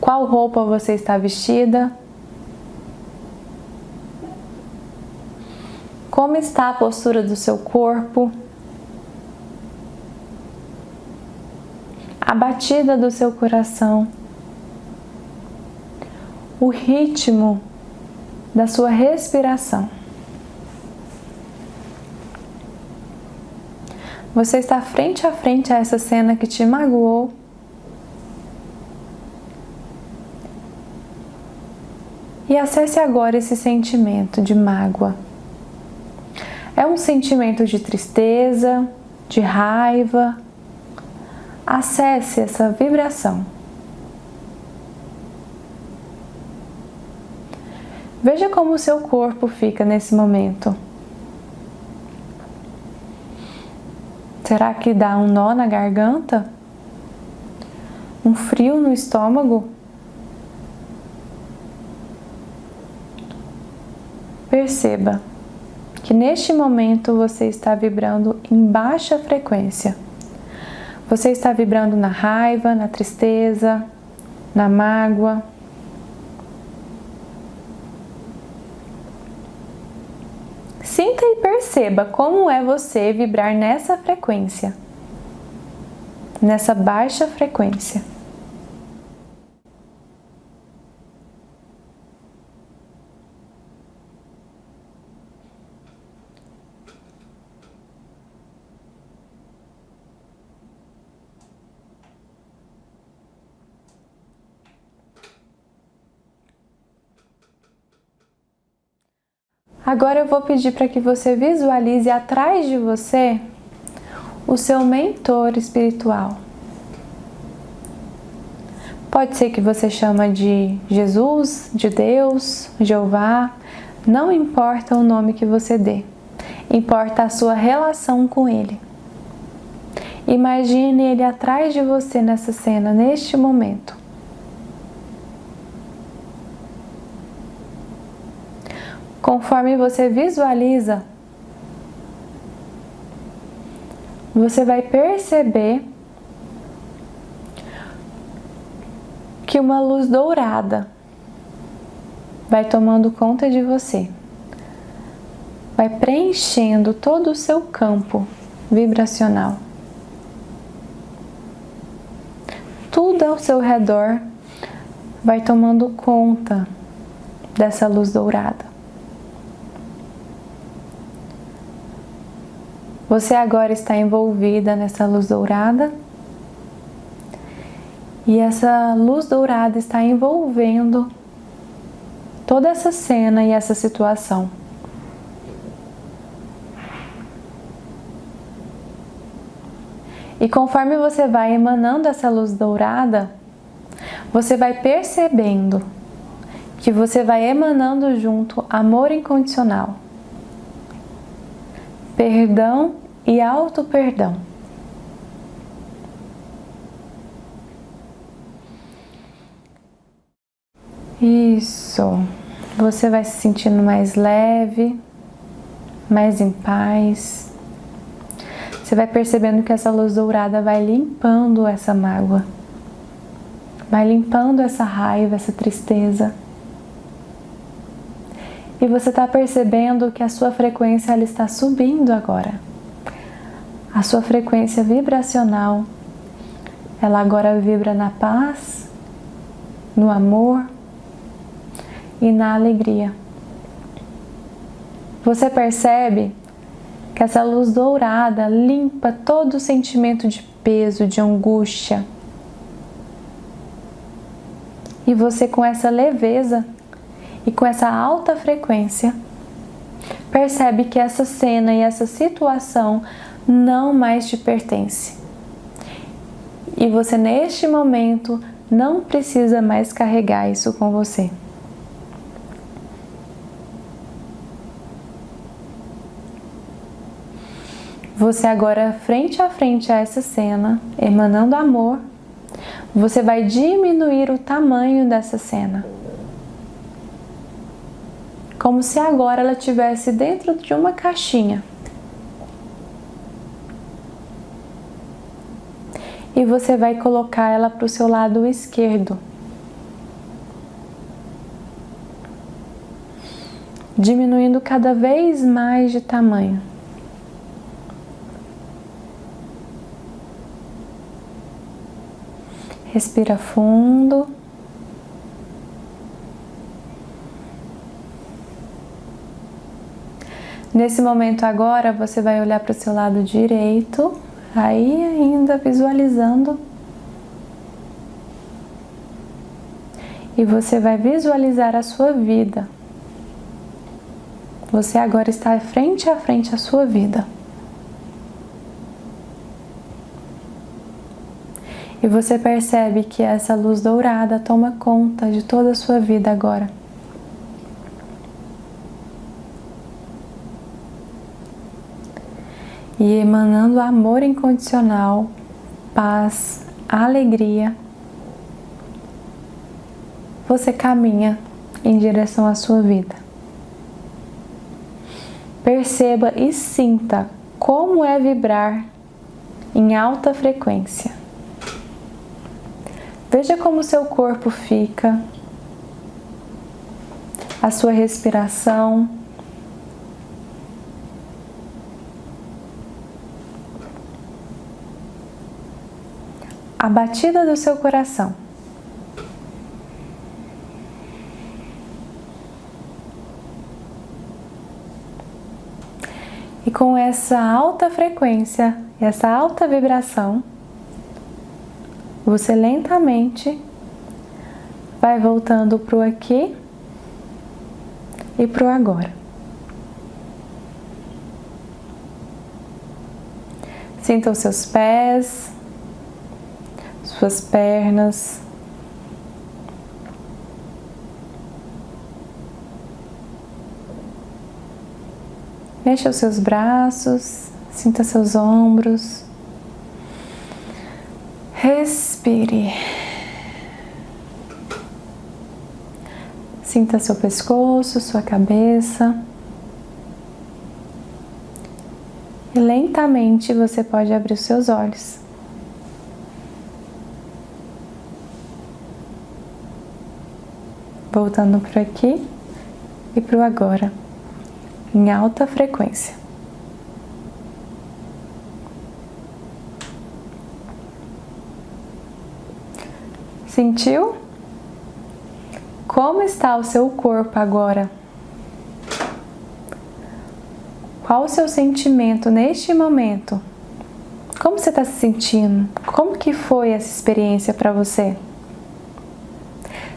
Qual roupa você está vestida? Como está a postura do seu corpo? A batida do seu coração? O ritmo da sua respiração? Você está frente a frente a essa cena que te magoou? E acesse agora esse sentimento de mágoa. É um sentimento de tristeza, de raiva. Acesse essa vibração. Veja como o seu corpo fica nesse momento. Será que dá um nó na garganta? Um frio no estômago? Perceba que neste momento você está vibrando em baixa frequência. Você está vibrando na raiva, na tristeza, na mágoa. Sinta e perceba como é você vibrar nessa frequência, nessa baixa frequência. Agora eu vou pedir para que você visualize atrás de você o seu mentor espiritual. Pode ser que você chama de Jesus, de Deus, Jeová, não importa o nome que você dê, importa a sua relação com ele. Imagine ele atrás de você nessa cena, neste momento. Conforme você visualiza, você vai perceber que uma luz dourada vai tomando conta de você, vai preenchendo todo o seu campo vibracional. Tudo ao seu redor vai tomando conta dessa luz dourada. Você agora está envolvida nessa luz dourada e essa luz dourada está envolvendo toda essa cena e essa situação. E conforme você vai emanando essa luz dourada, você vai percebendo que você vai emanando junto amor incondicional, perdão e auto-perdão. Isso. Você vai se sentindo mais leve, mais em paz. Você vai percebendo que essa luz dourada vai limpando essa mágoa, vai limpando essa raiva, essa tristeza. E você está percebendo que a sua frequência ela está subindo agora. A sua frequência vibracional, ela agora vibra na paz, no amor e na alegria. Você percebe que essa luz dourada limpa todo o sentimento de peso, de angústia. E você, com essa leveza e com essa alta frequência, percebe que essa cena e essa situação não mais te pertence. E você, neste momento, não precisa mais carregar isso com você. Você agora, frente a frente a essa cena, emanando amor, você vai diminuir o tamanho dessa cena. Como se agora ela estivesse dentro de uma caixinha. e você vai colocar ela para o seu lado esquerdo. Diminuindo cada vez mais de tamanho. Respira fundo. Nesse momento agora, você vai olhar para o seu lado direito, aí ainda visualizando. E você vai visualizar a sua vida. Você agora está frente a frente à sua vida. E você percebe que essa luz dourada toma conta de toda a sua vida agora. E emanando amor incondicional, paz, alegria, você caminha em direção à sua vida. Perceba e sinta como é vibrar em alta frequência. Veja como seu corpo fica, a sua respiração, a batida do seu coração. E com essa alta frequência, essa alta vibração, você lentamente vai voltando para o aqui e para o agora. Sinta os seus pés, suas pernas. Mexa os seus braços, sinta seus ombros. Respire. Sinta seu pescoço, sua cabeça. E lentamente você pode abrir os seus olhos. Voltando para aqui e para o agora, em alta frequência. Sentiu? Como está o seu corpo agora? Qual o seu sentimento neste momento? Como você está se sentindo? Como que foi essa experiência para você?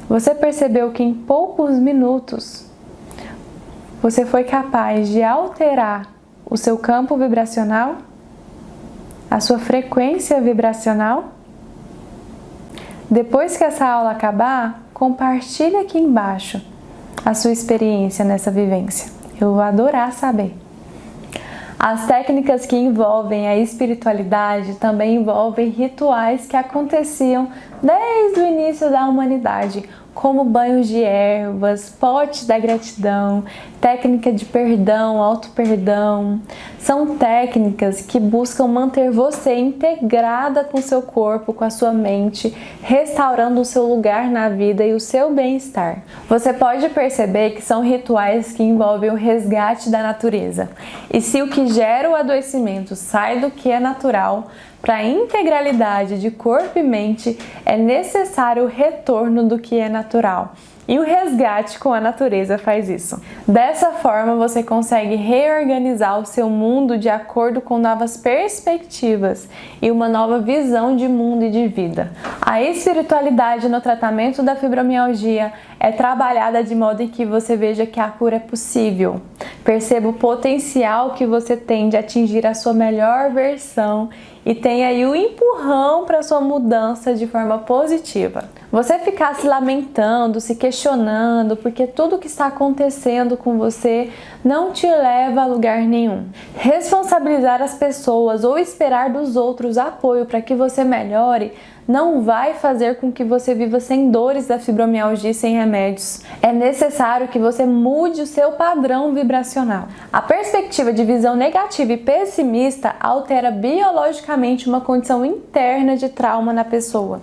Você percebeu que em poucos minutos você foi capaz de alterar o seu campo vibracional? A sua frequência vibracional? Depois que essa aula acabar, compartilhe aqui embaixo a sua experiência nessa vivência. Eu vou adorar saber. As técnicas que envolvem a espiritualidade também envolvem rituais que aconteciam desde o início da humanidade, como banhos de ervas, potes da gratidão, técnica de perdão, auto-perdão. São técnicas que buscam manter você integrada com o seu corpo, com a sua mente, restaurando o seu lugar na vida e o seu bem-estar. Você pode perceber que são rituais que envolvem o resgate da natureza. E se o que gera o adoecimento sai do que é natural, para a integralidade de corpo e mente, é necessário o retorno do que é natural. E o resgate com a natureza faz isso. Dessa forma, você consegue reorganizar o seu mundo de acordo com novas perspectivas e uma nova visão de mundo e de vida. A espiritualidade no tratamento da fibromialgia é trabalhada de modo em que você veja que a cura é possível. Perceba o potencial que você tem de atingir a sua melhor versão e tenha aí o empurrão para sua mudança de forma positiva. Você ficar se lamentando, se questionando, porque tudo que está acontecendo com você não te leva a lugar nenhum. Responsabilizar as pessoas ou esperar dos outros apoio para que você melhore não vai fazer com que você viva sem dores da fibromialgia e sem remédios. É necessário que você mude o seu padrão vibracional. A perspectiva de visão negativa e pessimista altera biologicamente uma condição interna de trauma na pessoa.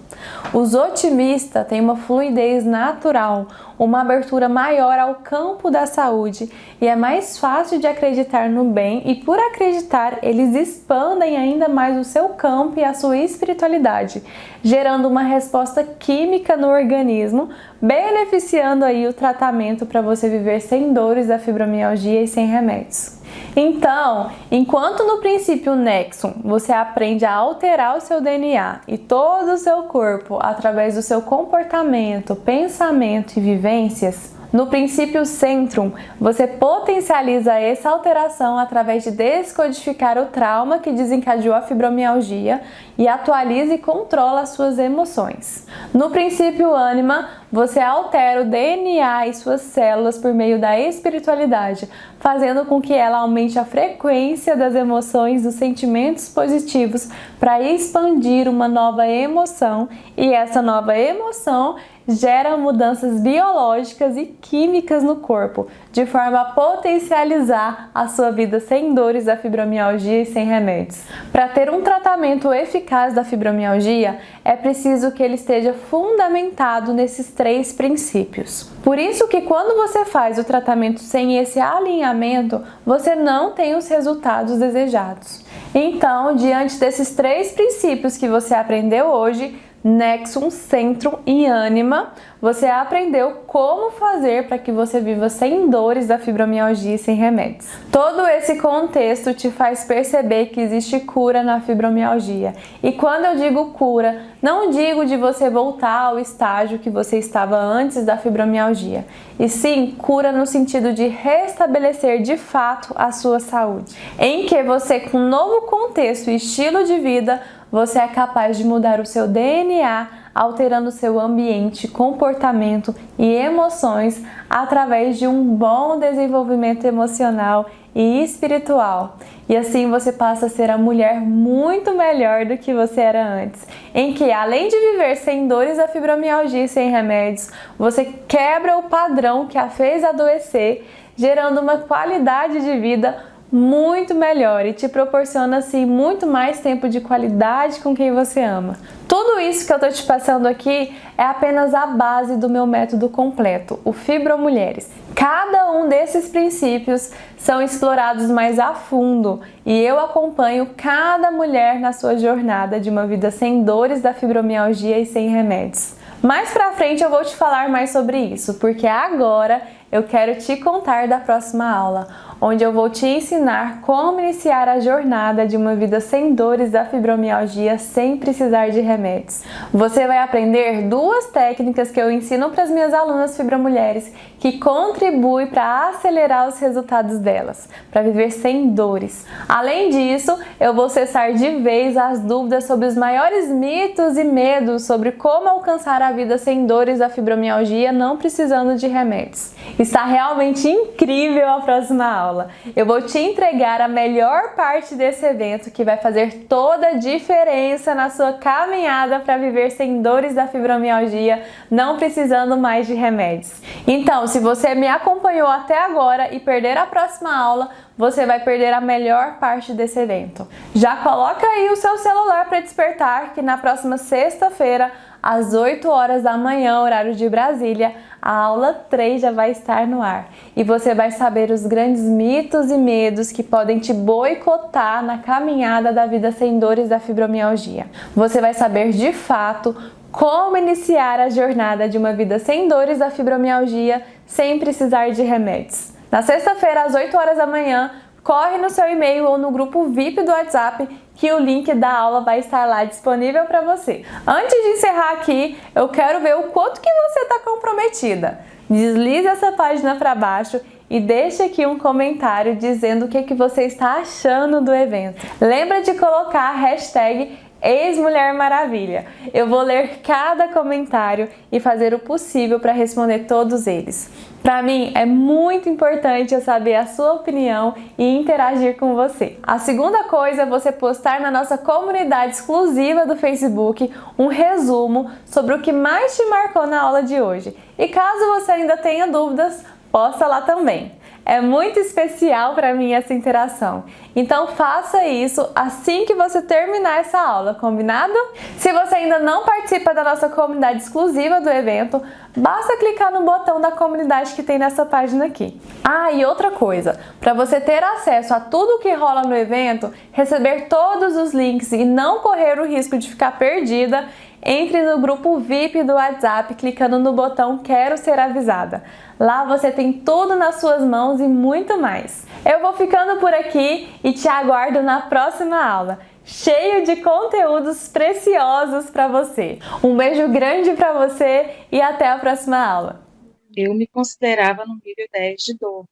Os otimistas têm uma fluidez natural, uma abertura maior ao campo da saúde e é mais fácil de acreditar no bem e, por acreditar, eles expandem ainda mais o seu campo e a sua espiritualidade, gerando uma resposta química no organismo, beneficiando aí o tratamento para você viver sem dores da fibromialgia e sem remédios. Então, enquanto no princípio Nexum você aprende a alterar o seu DNA e todo o seu corpo através do seu comportamento, pensamento e vivências, no princípio Centrum, você potencializa essa alteração através de descodificar o trauma que desencadeou a fibromialgia e atualiza e controla as suas emoções. No princípio Ânima, você altera o DNA e suas células por meio da espiritualidade, fazendo com que ela aumente a frequência das emoções, dos sentimentos positivos para expandir uma nova emoção, e essa nova emoção gera mudanças biológicas e químicas no corpo, de forma a potencializar a sua vida sem dores da fibromialgia e sem remédios. Para ter um tratamento eficaz da fibromialgia, é preciso que ele esteja fundamentado nesses 3 princípios. Por isso que quando você faz o tratamento sem esse alinhamento, você não tem os resultados desejados. Então, diante desses 3 princípios que você aprendeu hoje, Nexum, Centrum e Ânima, você aprendeu como fazer para que você viva sem dores da fibromialgia e sem remédios. Todo esse contexto te faz perceber que existe cura na fibromialgia. E quando eu digo cura, não digo de você voltar ao estágio que você estava antes da fibromialgia, e sim cura no sentido de restabelecer de fato a sua saúde, em que você, com um novo contexto e estilo de vida, você é capaz de mudar o seu DNA, alterando seu ambiente, comportamento e emoções através de um bom desenvolvimento emocional e espiritual. E assim você passa a ser a mulher muito melhor do que você era antes, em que, além de viver sem dores da fibromialgia e sem remédios, você quebra o padrão que a fez adoecer, gerando uma qualidade de vida muito melhor e te proporciona assim muito mais tempo de qualidade com quem você ama. Tudo isso que eu tô te passando aqui é apenas a base do meu método completo, o Fibromulheres. Cada um desses princípios são explorados mais a fundo e eu acompanho cada mulher na sua jornada de uma vida sem dores da fibromialgia e sem remédios. Mais pra frente eu vou te falar mais sobre isso, porque agora eu quero te contar da próxima aula, onde eu vou te ensinar como iniciar a jornada de uma vida sem dores da fibromialgia sem precisar de remédios. Você vai aprender 2 técnicas que eu ensino para as minhas alunas fibromulheres que contribuem para acelerar os resultados delas, para viver sem dores. Além disso, eu vou cessar de vez as dúvidas sobre os maiores mitos e medos sobre como alcançar a vida sem dores da fibromialgia não precisando de remédios. Está realmente incrível a próxima aula. Eu vou te entregar a melhor parte desse evento que vai fazer toda a diferença na sua caminhada para viver sem dores da fibromialgia, não precisando mais de remédios. Então, se você me acompanhou até agora e perder a próxima aula, você vai perder a melhor parte desse evento. Já coloca aí o seu celular para despertar que na próxima sexta-feira, às 8 horas da manhã, horário de Brasília, a aula 3 já vai estar no ar. E você vai saber os grandes mitos e medos que podem te boicotar na caminhada da vida sem dores da fibromialgia. Você vai saber de fato como iniciar a jornada de uma vida sem dores da fibromialgia sem precisar de remédios. Na sexta-feira, às 8 horas da manhã, corre no seu e-mail ou no grupo VIP do WhatsApp que o link da aula vai estar lá disponível para você. Antes de encerrar aqui, eu quero ver o quanto que você está comprometida. Deslize essa página para baixo e deixe aqui um comentário dizendo o que você está achando do evento. Lembra de colocar a hashtag Ex-Mulher Maravilha. Eu vou ler cada comentário e fazer o possível para responder todos eles. Para mim é muito importante eu saber a sua opinião e interagir com você. A segunda coisa é você postar na nossa comunidade exclusiva do Facebook um resumo sobre o que mais te marcou na aula de hoje. E caso você ainda tenha dúvidas, posta lá também. É muito especial para mim essa interação. Então faça isso assim que você terminar essa aula, combinado? Se você ainda não participa da nossa comunidade exclusiva do evento, basta clicar no botão da comunidade que tem nessa página aqui. Ah, e outra coisa, para você ter acesso a tudo que rola no evento, receber todos os links e não correr o risco de ficar perdida, entre no grupo VIP do WhatsApp clicando no botão Quero Ser Avisada. Lá você tem tudo nas suas mãos e muito mais. Eu vou ficando por aqui e te aguardo na próxima aula, cheio de conteúdos preciosos para você. Um beijo grande para você e até a próxima aula. Eu me considerava no nível 10 de dor.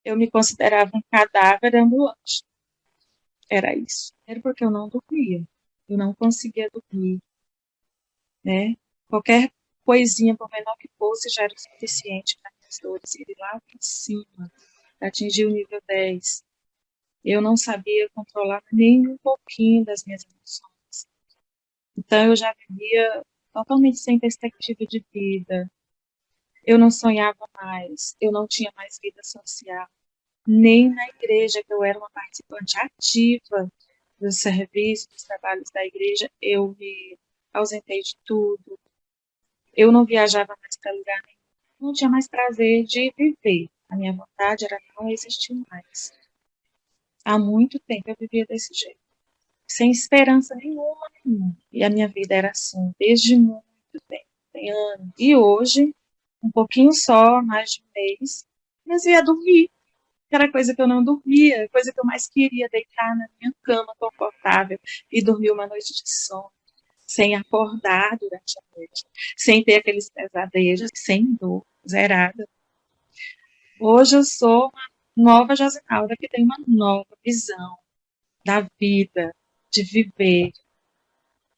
Eu me considerava um cadáver ambulante. Era isso. Era porque eu não dormia. Eu não conseguia dormir. Né? Qualquer coisinha, por menor que fosse, já era o suficiente para minhas dores irem lá para cima, para atingir o nível 10. Eu não sabia controlar nem um pouquinho das minhas emoções. Então, eu já vivia totalmente sem perspectiva de vida. Eu não sonhava mais, eu não tinha mais vida social. Nem na igreja, que eu era uma participante ativa dos serviços, dos trabalhos da igreja, eu me ausentei de tudo. Eu não viajava mais para lugar nenhum. Não tinha mais prazer de viver. A minha vontade era não existir mais. Há muito tempo eu vivia desse jeito. Sem esperança nenhuma. E a minha vida era assim, desde muito tempo. Tem anos. E hoje, um pouquinho só, mais de um mês, mas ia dormir. Era coisa que eu não dormia, coisa que eu mais queria, deitar na minha cama confortável e dormir uma noite de sono. Sem acordar durante a noite, sem ter aqueles pesadelos, sem dor, zerada. Hoje eu sou uma nova Josinalda que tem uma nova visão da vida, de viver.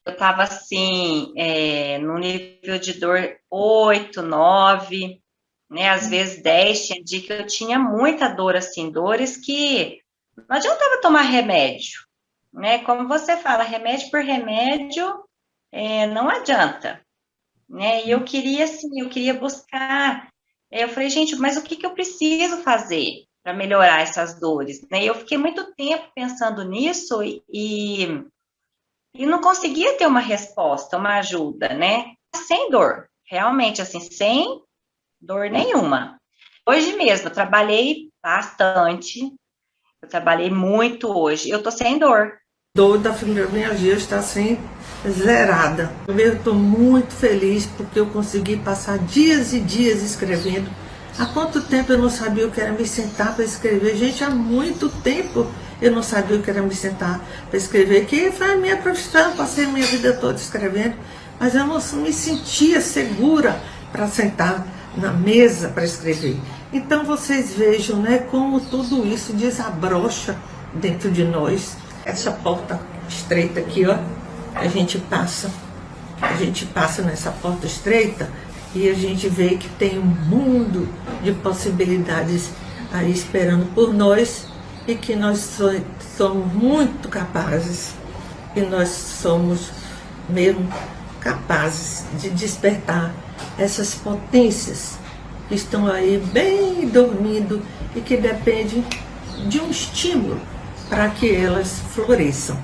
Eu estava assim, no nível de dor 8, 9, né, às vezes 10, tinha dia que eu tinha muita dor, assim, dores que não adiantava tomar remédio, né, como você fala, remédio por remédio, não adianta, né? E eu queria, assim, eu queria buscar. Eu falei, gente, mas o que eu preciso fazer para melhorar essas dores? Né? E eu fiquei muito tempo pensando nisso e não conseguia ter uma resposta, uma ajuda, né? Sem dor, realmente, assim, sem dor nenhuma. Hoje mesmo, eu trabalhei bastante, eu trabalhei muito hoje, eu tô sem dor. Dor da fibromialgia está assim zerada. Eu estou muito feliz porque eu consegui passar dias e dias escrevendo. Há quanto tempo eu não sabia o que era me sentar para escrever? Gente, há muito tempo eu não sabia o que era me sentar para escrever, que foi a minha profissão, passei a minha vida toda escrevendo, mas eu não me sentia segura para sentar na mesa para escrever. Então vocês vejam, né, como tudo isso desabrocha dentro de nós. Essa porta estreita aqui, ó, a gente passa nessa porta estreita e a gente vê que tem um mundo de possibilidades aí esperando por nós e que nós somos muito capazes, e nós somos mesmo capazes de despertar essas potências que estão aí bem dormindo e que dependem de um estímulo para que elas floresçam.